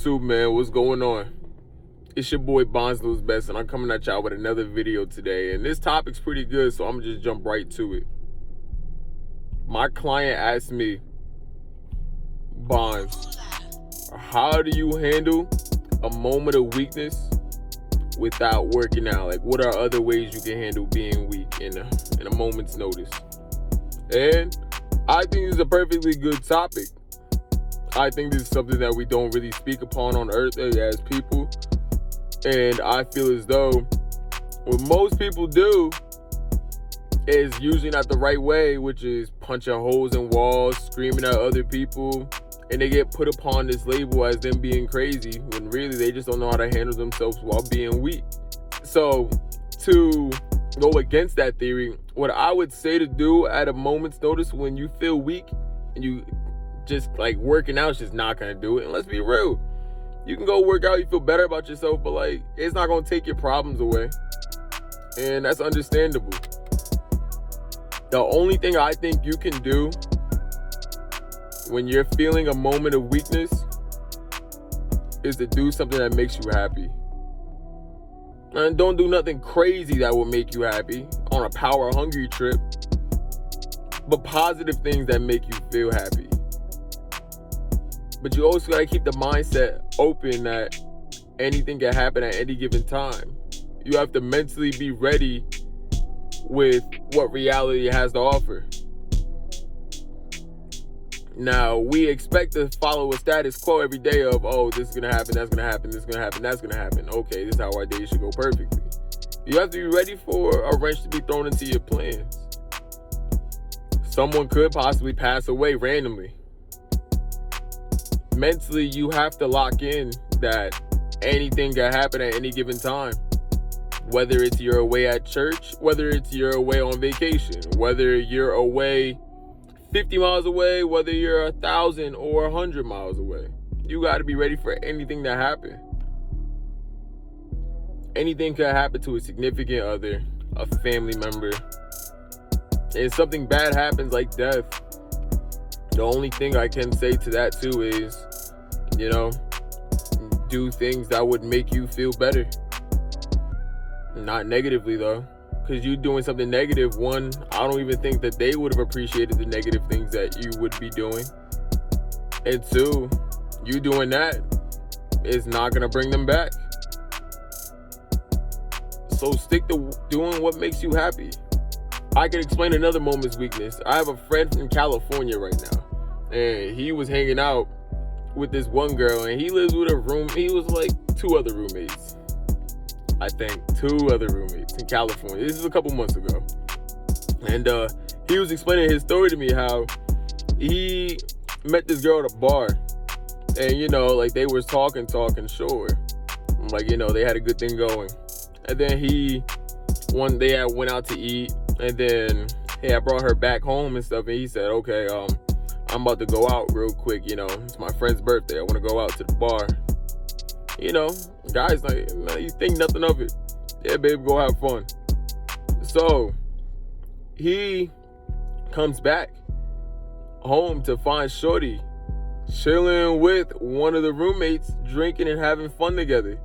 YouTube, man? What's going on? It's your boy Bonds Knows Best, and I'm coming at y'all with another video today. And this topic's pretty good, so I'm gonna just jump right to it. My client asked me, Bonds, how do you handle a moment of weakness without working out? Like, what are other ways you can handle being weak in a moment's notice? And I think this is a perfectly good topic. I think this is something that we don't really speak upon on earth as people. And I feel as though what most people do is usually not the right way, which is punching holes in walls, screaming at other people, and they get put upon this label as them being crazy, when really they just don't know how to handle themselves while being weak. So to go against that theory, what I would say to do at a moment's notice when you feel weak and you just like working out is just not gonna do it. And let's be real, you can go work out, you feel better about yourself, but like it's not gonna take your problems away, and that's understandable. The only thing I think you can do when you're feeling a moment of weakness is to do something that makes you happy. And don't do nothing crazy that will make you happy on a power hungry trip, but positive things that make you feel happy. But you also gotta keep the mindset open that anything can happen at any given time. You have to mentally be ready with what reality has to offer. Now, we expect to follow a status quo every day of, oh, this is gonna happen, that's gonna happen, this is gonna happen, that's gonna happen. Okay, this is how our day should go perfectly. You have to be ready for a wrench to be thrown into your plans. Someone could possibly pass away randomly. Mentally, you have to lock in that anything can happen at any given time. Whether it's you're away at church, whether it's you're away on vacation, whether you're away 50 miles away, whether you're 1,000 or 100 miles away. You got to be ready for anything to happen. Anything can happen to a significant other, a family member. And something bad happens like death. The only thing I can say to that too is, do things that would make you feel better. Not negatively though, because you doing something negative, one, I don't even think that they would have appreciated the negative things that you would be doing. And two, you doing that is not going to bring them back. So stick to doing what makes you happy. I can explain another moment's weakness. I have a friend from California right now, and he was hanging out with this one girl, and he lives with he was like two other roommates in California. This is a couple months ago. And he was explaining his story to me, how he met this girl at a bar, and like they was talking sure, like they had a good thing going. And then one day I went out to eat, and then I brought her back home and stuff, and he said, okay, I'm about to go out real quick, it's my friend's birthday, I want to go out to the bar. Guys, like, you think nothing of it. Yeah, babe, go have fun. So he comes back home to find shorty chilling with one of the roommates, drinking and having fun together,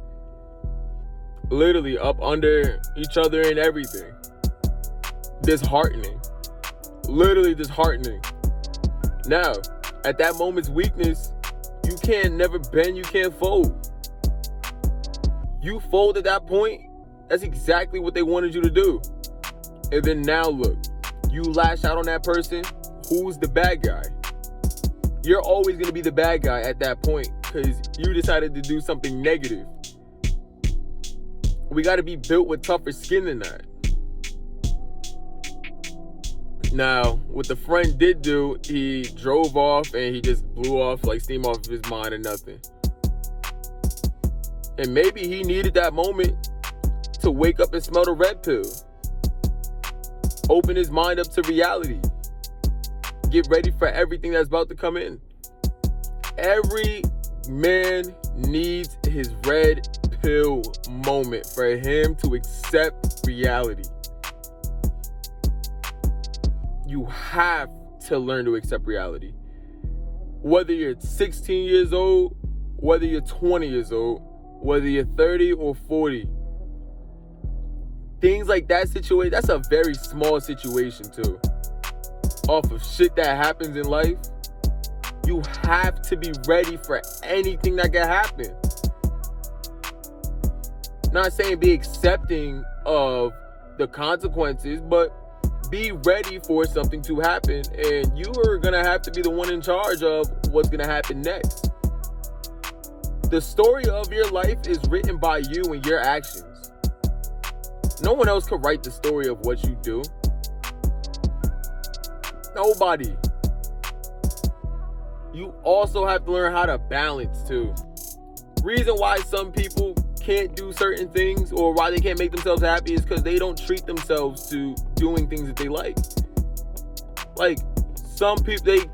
literally up under each other and everything. Disheartening. Literally disheartening. Now, at that moment's weakness, you can't never bend, you can't fold. You fold at that point, that's exactly what they wanted you to do. And then now look, you lash out on that person, who's the bad guy? You're always gonna be the bad guy at that point because you decided to do something negative. We gotta be built with tougher skin than that. Now, what the friend did do, he drove off and he just blew off like steam off of his mind and nothing. And maybe he needed that moment to wake up and smell the red pill. Open his mind up to reality. Get ready for everything that's about to come in. Every man needs his red pill moment for him to accept reality. You have to learn to accept reality. Whether you're 16 years old, whether you're 20 years old, whether you're 30 or 40. Things like that situation, that's a very small situation too. Off of shit that happens in life, you have to be ready for anything that can happen. Not saying be accepting of the consequences, but be ready for something to happen, and you are gonna have to be the one in charge of what's gonna happen next. The story of your life is written by you and your actions. No one else could write the story of what you do. Nobody. You also have to learn how to balance too. Reason why some people can't do certain things or why they can't make themselves happy is because they don't treat themselves to doing things that they like. Like, some people, they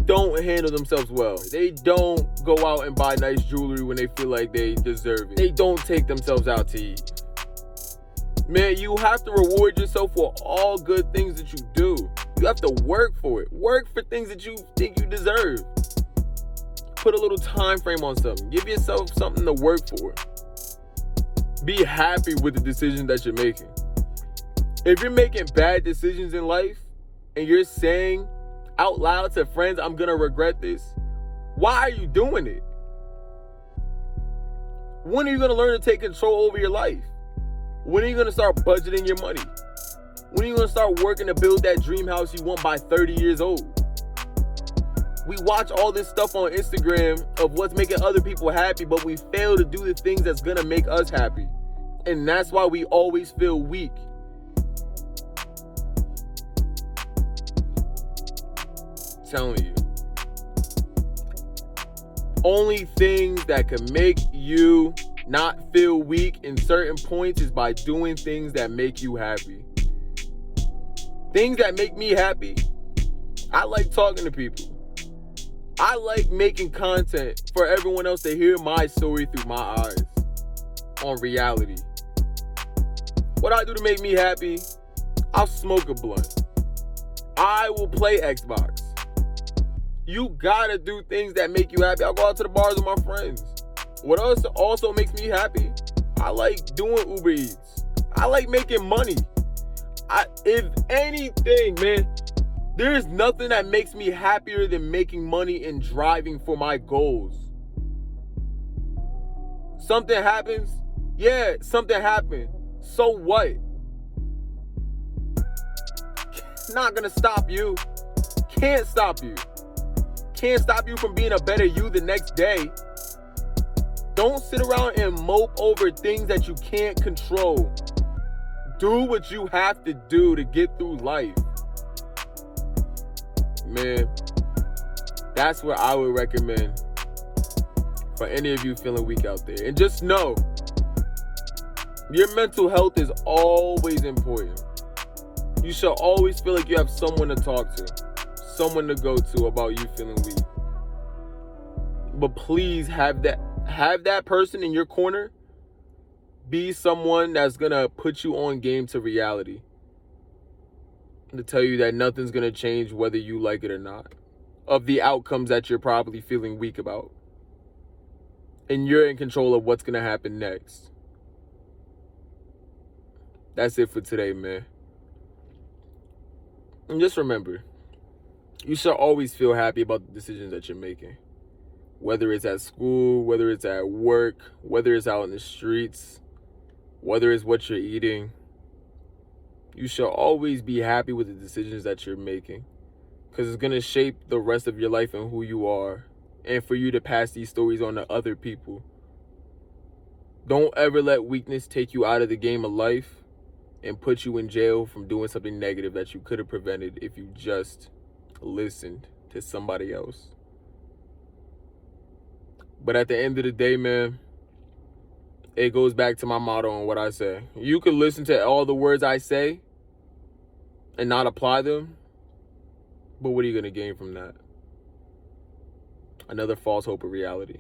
don't handle themselves well. They don't go out and buy nice jewelry when they feel like they deserve it. They don't take themselves out to eat. Man, you have to reward yourself for all good things that you do. You have to work for it. Work for things that you think you deserve. Put a little time frame on something. Give yourself something to work for. Be happy with the decisions that you're making. If you're making bad decisions in life and you're saying out loud to friends, I'm gonna regret this, why are you doing it? When are you gonna learn to take control over your life? When are you gonna start budgeting your money? When are you gonna start working to build that dream house you want by 30 years old? We watch all this stuff on Instagram of what's making other people happy, but we fail to do the things that's gonna make us happy. And that's why we always feel weak. I'm telling you. Only things that can make you not feel weak in certain points is by doing things that make you happy. Things that make me happy. I like talking to people. I like making content for everyone else to hear my story through my eyes on reality. What I do to make me happy, I'll smoke a blunt. I will play Xbox. You gotta do things that make you happy. I'll go out to the bars with my friends. What else also makes me happy? I like doing Uber Eats. I like making money. If anything, man, there is nothing that makes me happier than making money and driving for my goals. Something happens? Yeah, something happened. So what? Not gonna stop you. Can't stop you. Can't stop you from being a better you the next day. Don't sit around and mope over things that you can't control. Do what you have to do to get through life. Man, that's what I would recommend for any of you feeling weak out there. And just know, your mental health is always important. You should always feel like you have someone to talk to, someone to go to about you feeling weak. But please have that person in your corner be someone that's gonna put you on game to reality. To tell you that nothing's gonna change whether you like it or not. Of the outcomes that you're probably feeling weak about. And you're in control of what's gonna happen next. That's it for today, man. And just remember, you should always feel happy about the decisions that you're making. Whether it's at school, whether it's at work, whether it's out in the streets, whether it's what you're eating. You should always be happy with the decisions that you're making, because it's going to shape the rest of your life and who you are, and for you to pass these stories on to other people. Don't ever let weakness take you out of the game of life and put you in jail from doing something negative that you could have prevented if you just listened to somebody else. But at the end of the day, man, it goes back to my motto and what I say. You can listen to all the words I say and not apply them, but what are you going to gain from that? Another false hope of reality.